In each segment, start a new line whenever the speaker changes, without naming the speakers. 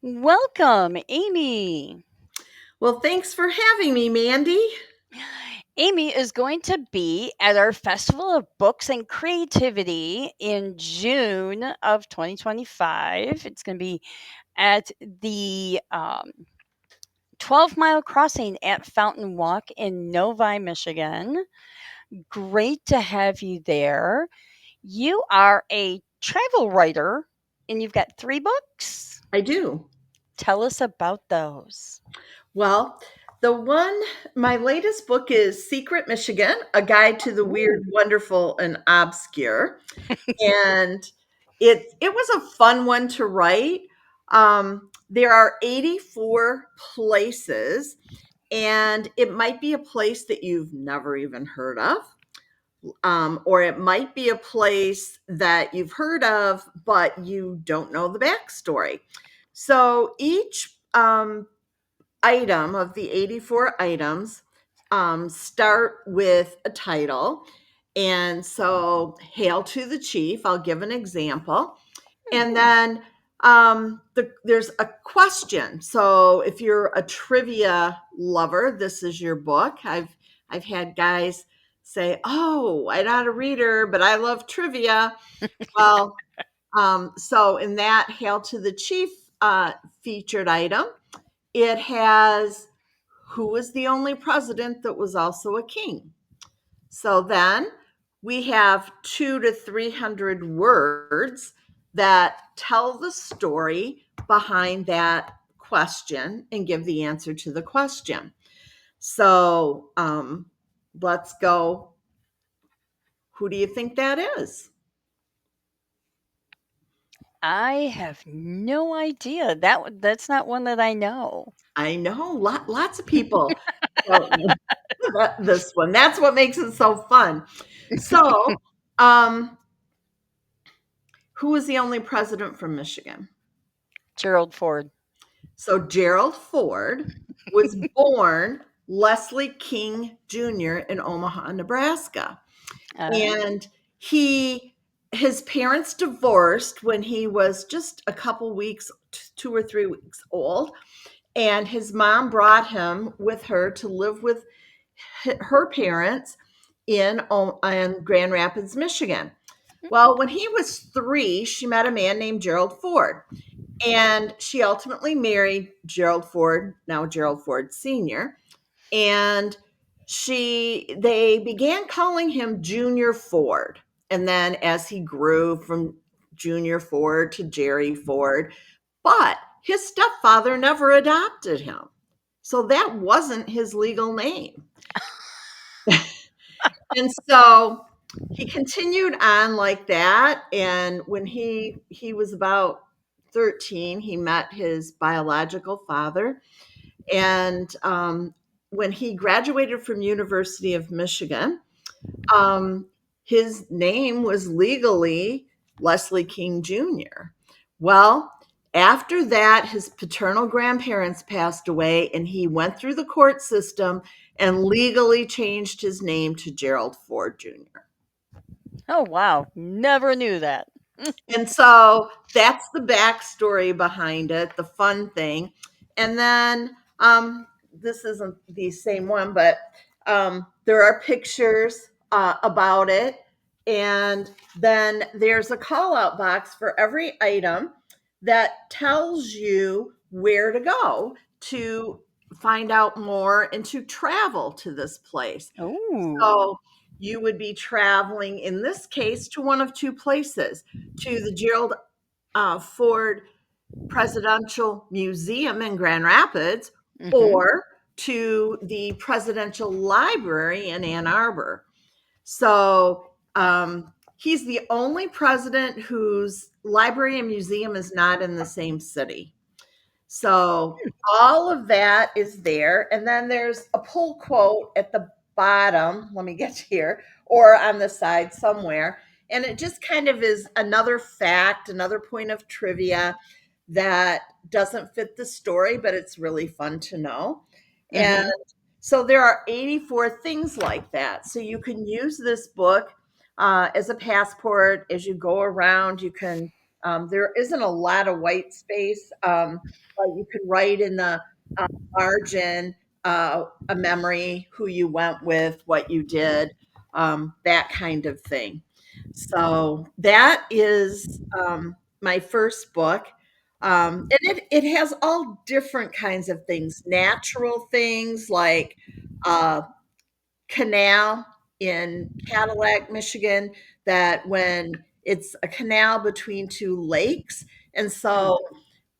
Welcome, Amy.
Well, thanks for having me, Mandy.
Amy is going to be at our Festival of Books and Creativity in June of 2025. It's going to be at the 12-mile crossing at Fountain Walk in Novi, Michigan. Great to have you there. You are a travel writer and you've got 3 books.
I do.
Tell us about those.
Well, my latest book is Secret Michigan, A Guide to the Weird,
Ooh.
Wonderful, and Obscure. And it was a fun one to write. There are 84 places, and it might be a place that you've never even heard of. Or it might be a place that you've heard of, but you don't know the backstory. So each item of the 84 items start with a title. And so, Hail to the Chief, I'll give an example. And then there's a question. So, if you're a trivia lover, this is your book. I've had guys say, "Oh, I'm not a reader, but I love trivia." Well, so in that Hail to the Chief featured item, it has who was the only president that was also a king. So then we have 2 to 300 words that tell the story behind that question and give the answer to the question. So let's go. Who do you think that is?
I have no idea. That's not one that I know.
I know lots of people don't know this one. That's what makes it so fun. So, um, who was the only president from Michigan?
Gerald Ford.
So Gerald Ford was born Leslie King Jr. in Omaha, Nebraska.
Ah.
And his parents divorced when he was just a couple weeks, 2 or 3 weeks old. And his mom brought him with her to live with her parents in Grand Rapids, Michigan. Well, when he was 3, she met a man named Gerald Ford. And she ultimately married Gerald Ford, now Gerald Ford Sr. And they began calling him Junior Ford. And then as he grew from Junior Ford to Jerry Ford, but his stepfather never adopted him. So that wasn't his legal name. And so he continued on like that. And when he was about 13, he met his biological father. And when he graduated from University of Michigan, um, his name was legally Leslie King Jr. Well, after that, his paternal grandparents passed away, and he went through the court system and legally changed his name to Gerald Ford Jr.
Oh, wow. Never knew that.
And so that's the backstory behind it, the fun thing. And then this isn't the same one, but there are pictures about it. And then there's a call out box for every item that tells you where to go to find out more and to travel to this place.
Oh.
So you would be traveling, in this case, to one of 2 places, to the Gerald Ford Presidential Museum in Grand Rapids
Mhm.
or to the Presidential Library in Ann Arbor. So he's the only president whose library and museum is not in the same city. So all of that is there. And then there's a pull quote at the bottom. Let me get here, or on the side somewhere. And it just kind of is another fact, another point of trivia that doesn't fit the story, but it's really fun to know. And
Mhm.
so there are 84 things like that. So you can use this book as a passport as you go around. You can There isn't a lot of white space, but you could write in the margin a memory, who you went with, what you did, that kind of thing. So that is my first book. And it has all different kinds of things, natural things like uh, canal in Cadillac, Michigan, that when it's a canal between two lakes. And so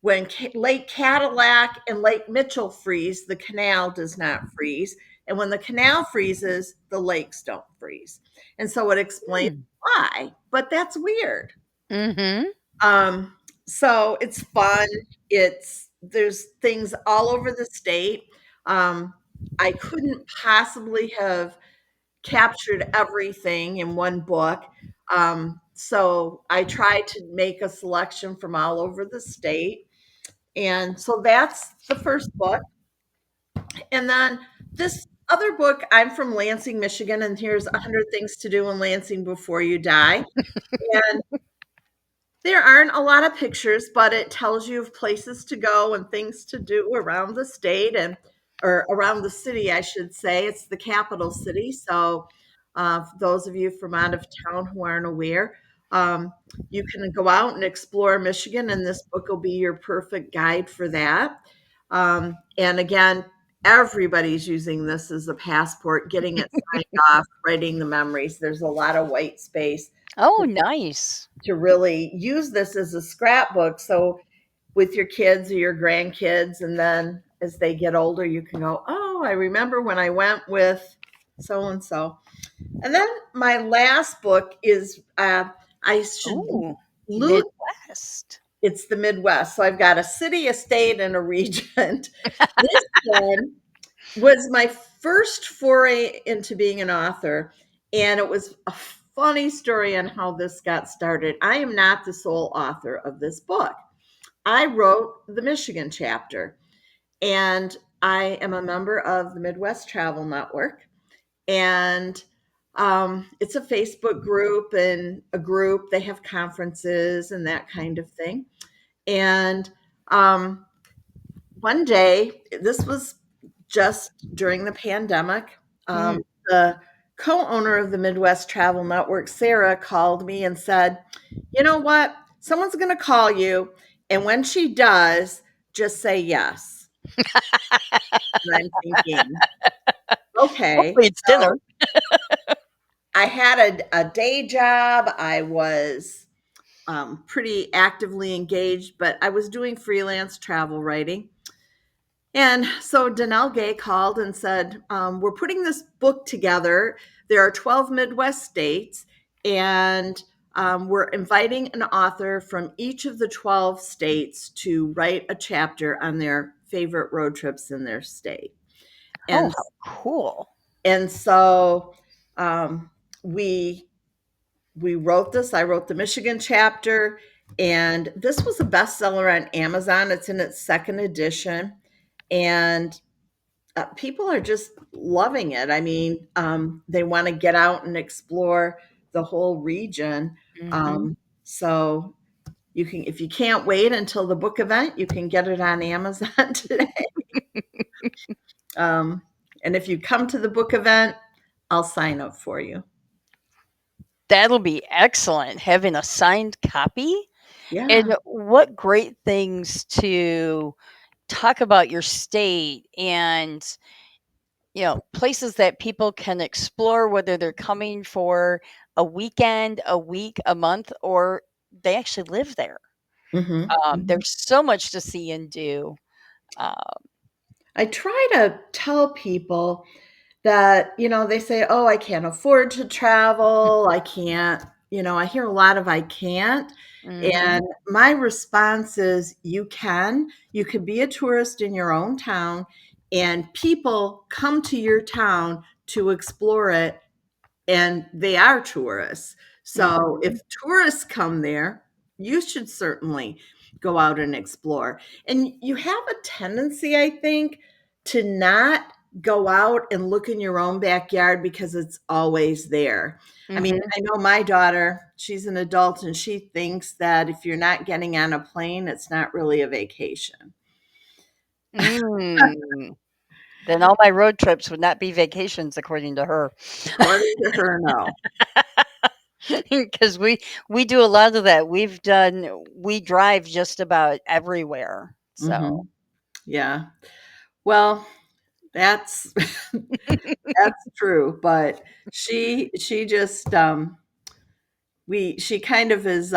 when Lake Cadillac and Lake Mitchell freeze, the canal does not freeze. And when the canal freezes, the lakes don't freeze. And so it explains
Mm.
why, but that's weird.
Mm-hmm.
Um, so it's fun. There's things all over the state. Um, I couldn't possibly have captured everything in one book. So I tried to make a selection from all over the state. And so that's the first book. And then this other book, I'm from Lansing, Michigan, and here's 100 Things to Do in Lansing Before You Die. And there aren't a lot of pictures, but it tells you of places to go and things to do around the state and or around the city, I should say. It's the capital city. So, for those of you from out of town who aren't aware, um, you can go out and explore Michigan, and this book will be your perfect guide for that. And again, everybody's using this as a passport, getting it signed off, writing the memories. There's a lot of white space
Oh, nice.
to really use this as a scrapbook. So with your kids or your grandkids, and then as they get older, you can go, oh, I remember when I went with so and so. And then my last book is I should
Oh,
lose.
Midwest.
It's the Midwest. So I've got a city, a state, and a region. This one was my first foray into being an author, and it was a funny story on how this got started. I am not the sole author of this book. I wrote the Michigan chapter, and I am a member of the Midwest Travel Network. And it's a Facebook group and a group, they have conferences and that kind of thing. And um, one day, this was just during the pandemic,
Mm.
the co-owner of the Midwest Travel Network, Sarah, called me and said, you know what? Someone's going to call you. And when she does, just say yes. And I'm thinking, okay.
Hopefully, it's dinner.
So I had a day job. I was pretty actively engaged, but I was doing freelance travel writing. And so Danelle Gay called and said, we're putting this book together. There are 12 Midwest states, and we're inviting an author from each of the 12 states to write a chapter on their favorite road trips in their state.
Oh,
And
how cool.
and so um, we we wrote this. I wrote the Michigan chapter, and this was a bestseller on Amazon. It's in its second edition, and people are just loving it. I mean, they want to get out and explore the whole region.
Mhm.
So you can, if you can't wait until the book event, you can get it on Amazon today. Um, and if you come to the book event, I'll sign up for you.
That'll be excellent, having a signed copy.
Yeah.
And what great things to talk about your state and, places that people can explore, whether they're coming for a weekend, a week, a month, or they actually live there.
Hmm.
There's so much to see and do. Uh,
I try to tell people that, they say, oh, I can't afford to travel. I can't, I hear a lot of I can't.
mhm,
And my response is, you can be a tourist in your own town, and people come to your town to explore it, and they are tourists. So if
mhm.
tourists come there, you should certainly go out and explore. And you have a tendency, I think, to not go out and look in your own backyard because it's always there. I mean,
Mhm.
I know my daughter, she's an adult and she thinks that if you're not getting on a plane, it's not really a vacation.
Mm. Then all my road trips would not be vacations according to her.
According to her, no.
'Cause we do a lot of that. We drive just about everywhere. So,
Mhm. Yeah. Well, that's that's true, but she just we she kind of is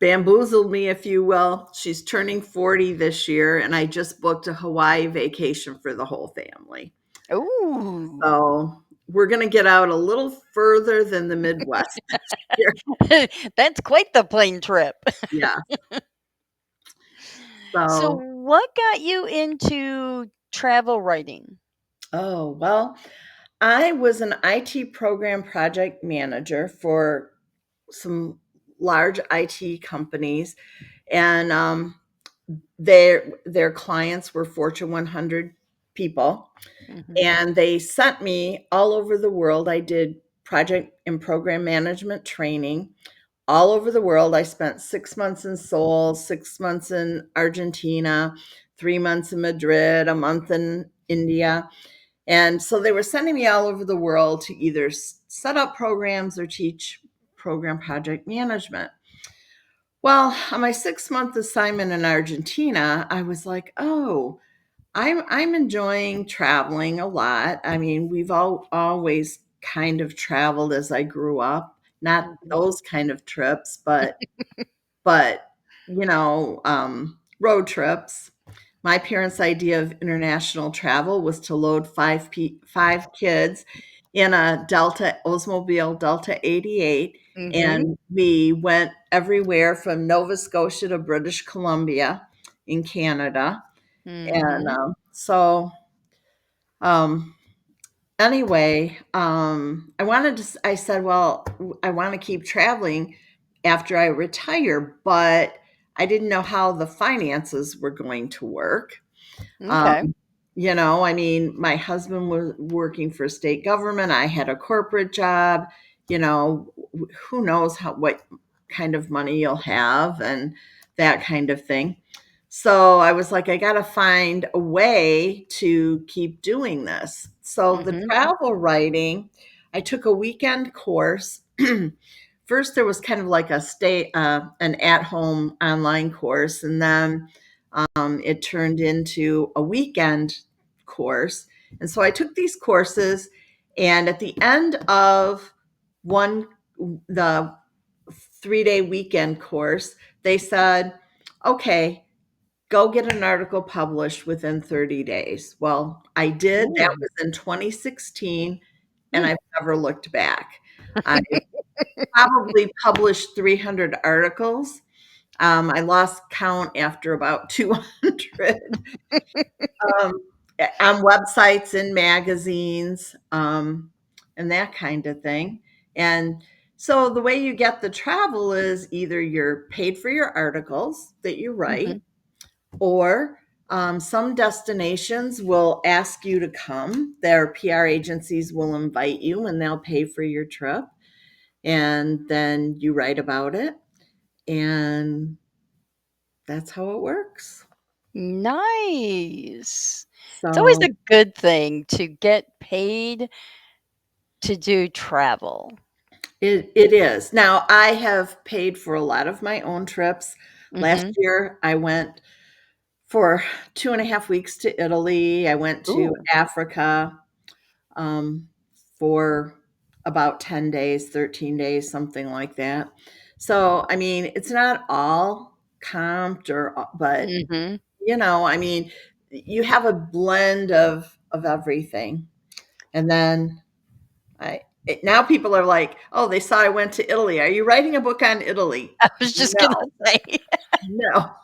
bamboozled me, if you will. She's turning 40 this year, and I just booked a Hawaii vacation for the whole family.
ooh.
So we're going to get out a little further than the Midwest this year.
That's quite the plane trip.
Yeah.
So,
So,
what got you into travel writing?
oh, well, I was an IT program project manager for some large IT companies, and their clients were Fortune 100 people,
Mhm.
and they sent me all over the world. I did project and program management training all over the world. I spent 6 months in Seoul, 6 months in Argentina, 3 months in Madrid, a month in India. And so they were sending me all over the world to either set up programs or teach program project management. Well, on my 6 month assignment in Argentina, I was like, oh, I'm enjoying traveling a lot. I mean, we've always kind of traveled as I grew up, not
Mhm.
those kind of trips, but road trips. My parents' idea of international travel was to load five kids in a Delta Oldsmobile Delta 88,
Mhm.
and we went everywhere from Nova Scotia to British Columbia in Canada. And
Mhm.
um, anyway, I said, well, I want to keep traveling after I retire, but I didn't know how the finances were going to work.
Okay.
Um, I mean, my husband was working for state government. I had a corporate job. Who knows what kind of money you'll have and that kind of thing. So I was like, I got to find a way to keep doing this. So the
Mhm.
travel writing, I took a weekend course. First, there was kind of like an at-home online course, and then it turned into a weekend course. And so I took these courses, and at the end of one the 3-day weekend course, they said, okay, go get an article published within 30 days. Well, I did. That
Ooh.
was in 2016, and
Mm.
I've never looked back. I probably published 300 articles. I lost count after about 200 um, on websites and magazines, and that kind of thing. And so the way you get the travel is either you're paid for your articles that you write,
Mhm.
or some destinations will ask you to come. Their PR agencies will invite you and they'll pay for your trip. And then you write about it. And that's how it works.
Nice. It's always
So
a good thing to get paid to do travel.
it is. Now, I have paid for a lot of my own trips. Last
Mhm.
year, I went for 2.5 weeks to Italy. I went to
Ooh.
Africa um, for about 10 days, 13 days, something like that. So, I mean, it's not all comped but
Mhm.
I mean, you have a blend of everything. And then now people are like, "Oh, they saw I went to Italy. Are you writing a book on Italy?"
I was just gonna
No,
say,
no.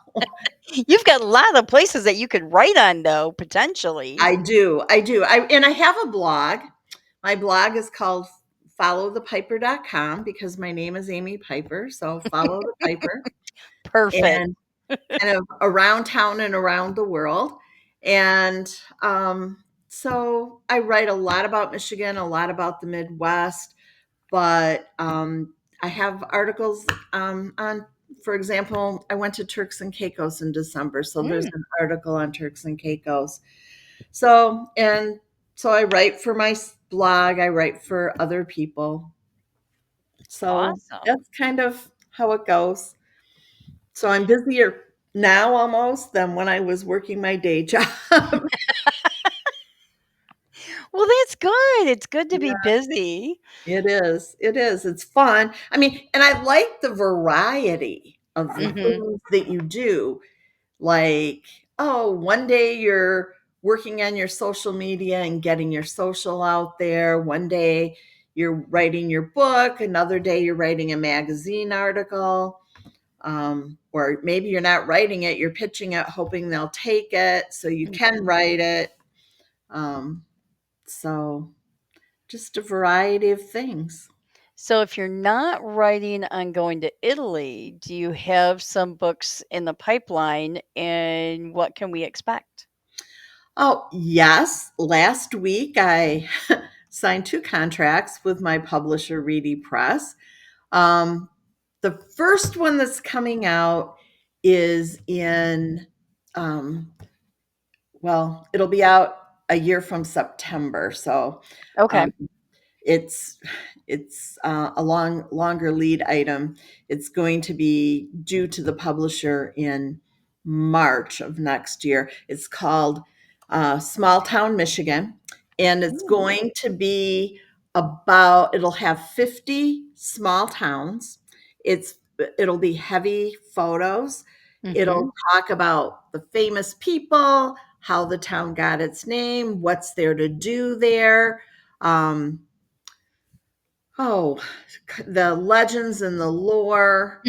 you've got a lot of places that you could write on though, potentially.
I do. And I have a blog. My blog is called followthepiper.com because my name is Amy Piper, so follow the Piper.
Perfect.
And kind of around town and around the world. And so I write a lot about Michigan, a lot about the Midwest, but I have articles on, for example, I went to Turks and Caicos in December, so there's
Mm,
an article on Turks and Caicos. So I write for my blog, I write for other people. So
awesome.
that's kind of how it goes. So I'm busier now almost than when I was working my day job.
Well, that's good. It's good to be busy.
It is. It is. It's fun. I mean, and I like the variety of the
Mhm.
things that you do. Like, oh, one day you're working on your social media and getting your social out there. One day you're writing your book. Another day you're writing a magazine article. Or maybe you're not writing it, you're pitching it, hoping they'll take it so you can
Mhm.
write it. Um, so just a variety of things.
So if you're not writing on going to Italy, do you have some books in the pipeline, and what can we expect?
Oh, yes. Last week I signed 2 contracts with my publisher, Reedy Press. Um, the first one that's coming out is in, um, well, it'll be out a year from September. So
Okay.
um, it's a longer lead item. It's going to be due to the publisher in March of next year. It's called Small Town Michigan, and it's
Ooh.
going to be about. It'll have 50 small towns. It'll be heavy photos. It'll
Mhm.
talk about the famous people, how the town got its name, what's there to do there. Um, Oh, the legends and the lore,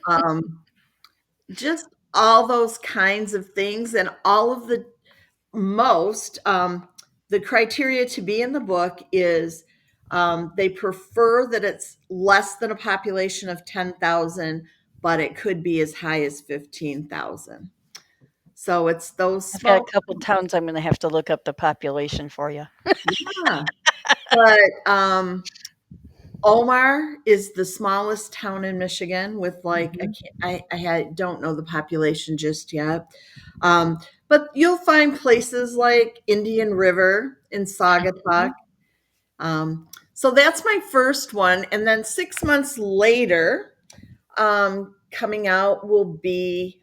um, just all those kinds of things and all of the criteria to be in the book is, they prefer that it's less than a population of 10,000, but it could be as high as 15,000. So it's those
I've got a
small.
couple towns I'm gonna have to look up the population for you.
Yeah, but, Omar is the smallest town in Michigan with like I
Mhm.
can't don't know the population just yet. Um, but you'll find places like Indian River in Saugatuck.
Mhm.
So that's my first one, and then 6 months later, coming out will be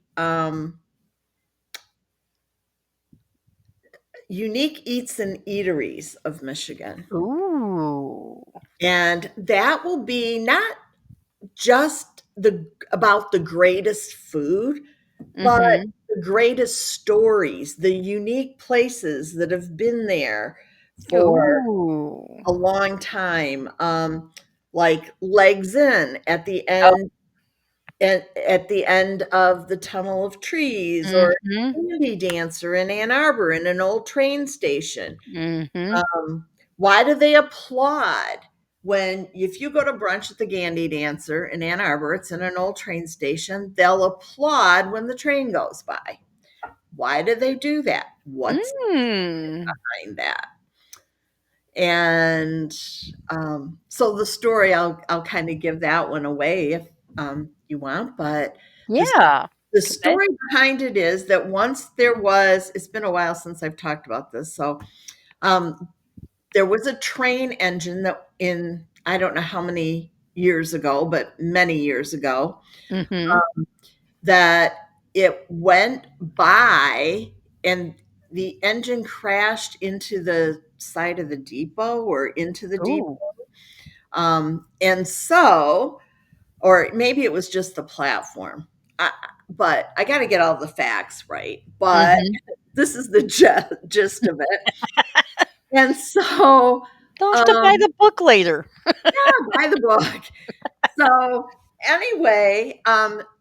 Unique Eats and Eateries of Michigan,
Ooh.
and that will be not just the about the greatest food, but
Mhm.
the greatest stories, the unique places that have been there for
Ooh.
a long time, like Legs In
Oh.
at the end of the Tunnel of Trees, or
Mhm.
Candy Dancer in Ann Arbor in an old train station.
Mhm.
Um, why do they applaud when if you go to brunch at the Gandy Dancer in Ann Arbor, it's in an old train station, they'll applaud when the train goes by. Why do they do that? What's
Mm.
behind that? And so the story, I'll kind of give that one away if you want, but the
Yeah.
the
'Cause that
story behind it is that once there was, it's been a while since I've talked about this, so um, there was a train engine that in I don't know how many years ago, but many years ago,
Mhm.
that it went by and the engine crashed into the side of the depot or into the depot.
Ooh.
And so, or maybe it was just the platform. But I got to get all the facts right. But
Mhm.
this is the gist of it. And so,
You'll have to buy
um,
the book later.
buy the book. So anyway,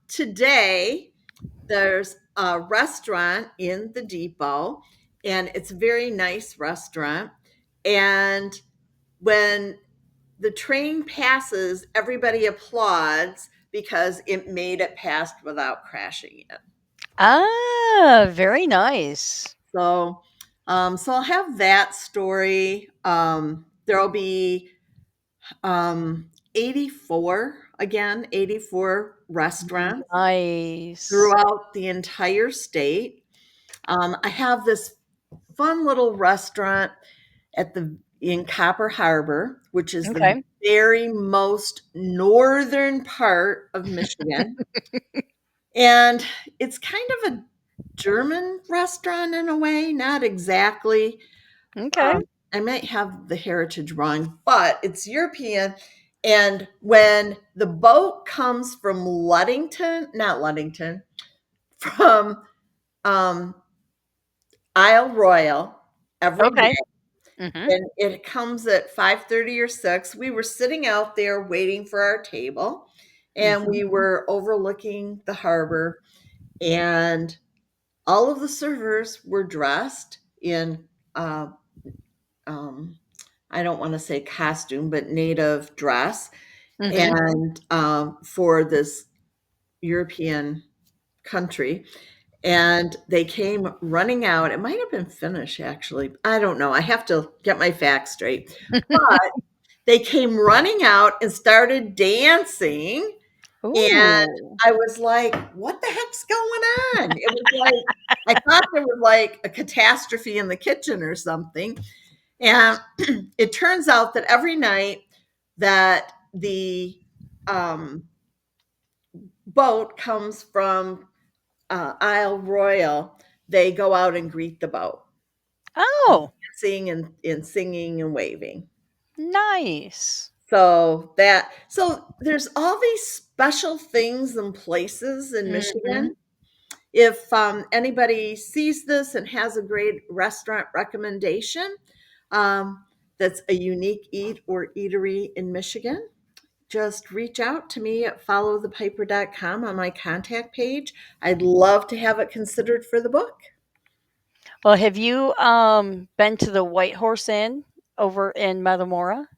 today there's a restaurant in the depot, and it's a very nice restaurant. And when the train passes, everybody applauds because it made it past without crashing in.
Ah, very nice.
So, so I'll have that story. There'll be 84 again, 84 restaurants
Nice.
throughout the entire state. I have this fun little restaurant at the in Copper Harbor, which is the
Okay.
very most northern part of Michigan. And it's kind of a German restaurant in a way, not exactly.
Okay.
I might have the heritage wrong, but it's European. And when the boat comes from Ludington, not Ludington, from um, Isle Royal every
Okay.
day,
Mhm.
and it comes at 5:30 or 6. We were sitting out there waiting for our table, and
Mhm.
we were overlooking the harbor, and all of the servers were dressed in uh, um, I don't want to say costume, but native dress,
Mhm.
and for this European country. And they came running out. It might have been Finnish, actually. I don't know. I have to get my facts straight. But they came running out and started dancing. And
Ooh.
I was like, what the heck's going on? It was like, I thought there was like a catastrophe in the kitchen or something. And it turns out that every night that the um, boat comes from Isle Royal, they go out and greet the boat,
Oh,
dancing and singing and waving.
nice.
So there's all these special things and places in
Mhm.
Michigan. If anybody sees this and has a great restaurant recommendation, um, that's a unique eat or eatery in Michigan, just reach out to me at followthepiper.com on my contact page. I'd love to have it considered for the book.
Well, have you, been to the White Horse Inn over in Metamora?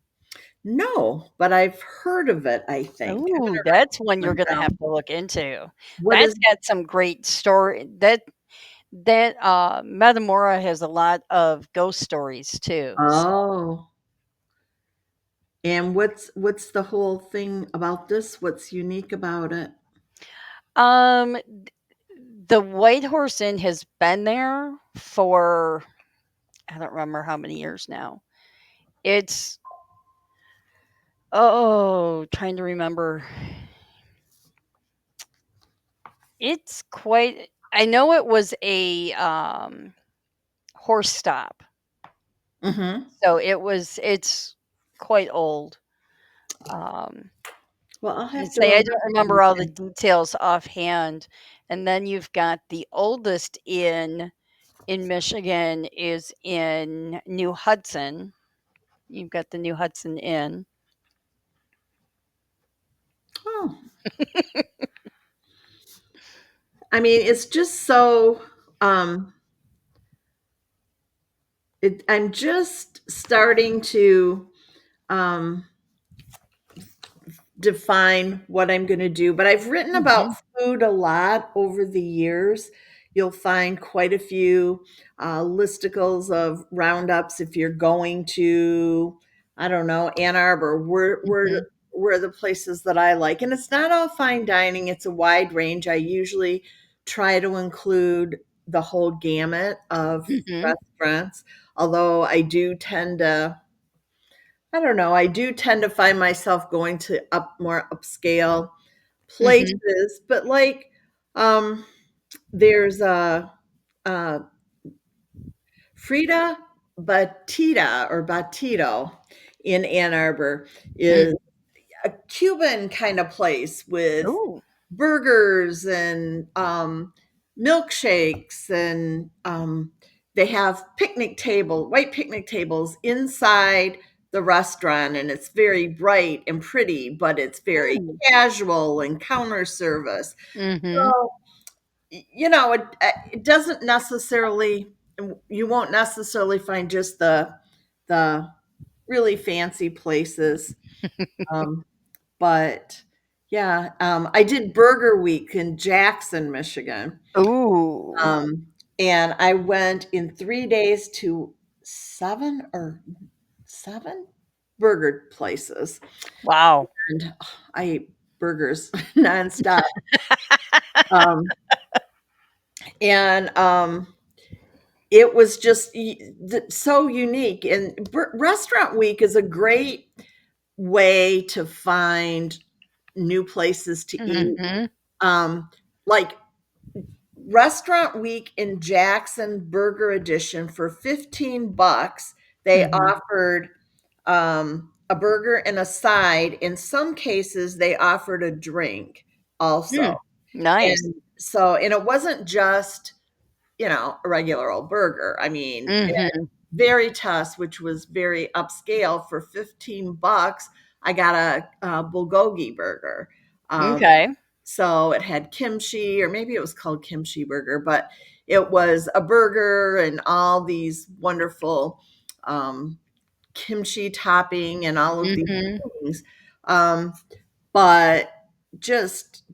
No, but I've heard of it, I think. I'm
Ooh,
gonna
that's one you're
write
gonna
one
have
down.
to look into.
What is
That's got some great story Metamora has a lot of ghost stories too, so,
Oh, and what's the whole thing about this? What's unique about it?
um, the White Horse Inn has been there for I don't remember how many years now. It's trying to remember. It's quite I know it was a, horse stop,
Mhm.
so it's quite old. Um,
Well, I'll
to
have to
say I
look
don't
into
remember all the
it.
details offhand, and then you've got the oldest inn in Michigan is in New Hudson. You've got the New Hudson Inn.
Oh, I mean, it's just so, um, I'm just starting to, um, define what I'm going to do. But I've written about
Mhm,
food a lot over the years. You'll find quite a few listicles of roundups if you're going to, I don't know, Ann Arbor.
mhm,
Where the places that I like, and it's not all fine dining. It's a wide range. I usually try to include the whole gamut of
mhm,
restaurants, although I don't know, I do tend to find myself going to more upscale
mhm.
places, but like, um, there's a Frida Batida or Batito in Ann Arbor
Mm.
is a Cuban kind of place with
Ooh.
burgers and milkshakes, and they have white picnic tables inside the restaurant, and it's very bright and pretty, but it's very
Mm.
casual and counter service.
Mhm,
So, you know, it doesn't necessarily, you won't necessarily find just the really fancy places. Um, but yeah, I did Burger Week in Jackson, Michigan.
ooh.
Um, And I went in 3 days to seven burger places.
Wow.
And I ate burgers nonstop. Um, and it was just so unique. And Restaurant Week is a great way to find new places to eat.
Mhm.
Um, like Restaurant Week in Jackson Burger Edition for 15 bucks, they
Mhm.
offered a burger and a side. In some cases, they offered a drink also.
Mm. Nice.
And it wasn't just, a regular old burger. I mean,
Mhm.
Veritas, which was very upscale, for 15 bucks, I got a bulgogi burger. Um,
Okay.
so it had kimchi, or maybe it was called kimchi burger, but it was a burger and all these wonderful um, kimchi topping and all of these
Mhm.
things. Um, but just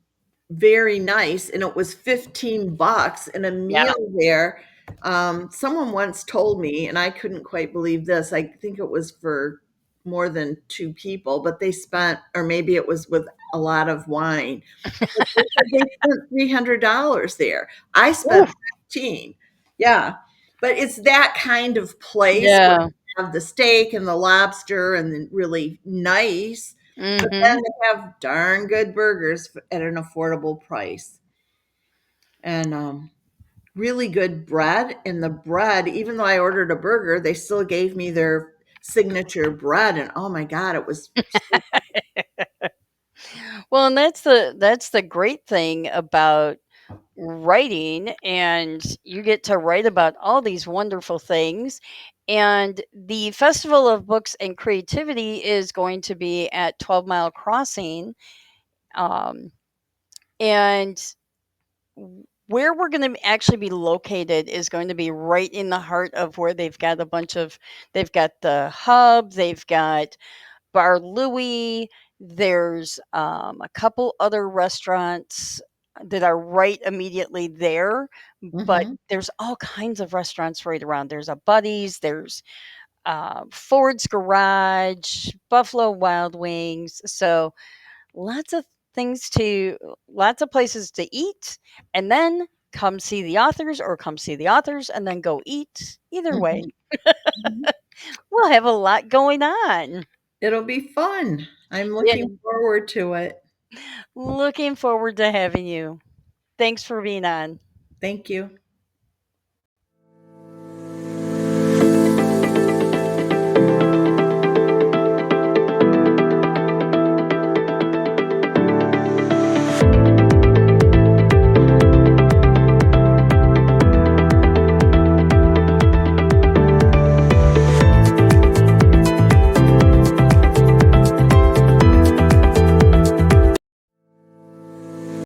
very nice, and it was 15 bucks and a
Yeah.
meal there. Someone once told me, and I couldn't quite believe this. I think it was for more than two people, but they spent, or maybe it was with a lot of wine. But they said they spent $300 there. I spent
Oof.
15. Yeah. But it's that kind of place where
Yeah.
you have the steak and the lobster and then really nice, but then
Mhm.
they have darn good burgers at an affordable price. And really good bread. And the bread, even though I ordered a burger, they still gave me their signature bread. And oh my God, it was so.
Well, and that's the great thing about writing, and you get to write about all these wonderful things. And the Festival of Books and Creativity is going to be at 12 Mile Crossing. Um, and where we're going to actually be located is going to be right in the heart of where they've got the hub, they've got Bar Louie. There's a couple other restaurants that are right immediately there, but
Mhm,
there's all kinds of restaurants right around. There's a Buddy's, there's Ford's Garage, Buffalo Wild Wings. So lots of lots of places to eat, and then come see the authors, or come see the authors and then go eat. Either way,
mhm, mhm.
we'll have a lot going on.
It'll be fun. I'm
Yeah,
looking forward to it.
looking forward to having you. Thanks for being on.
Thank you.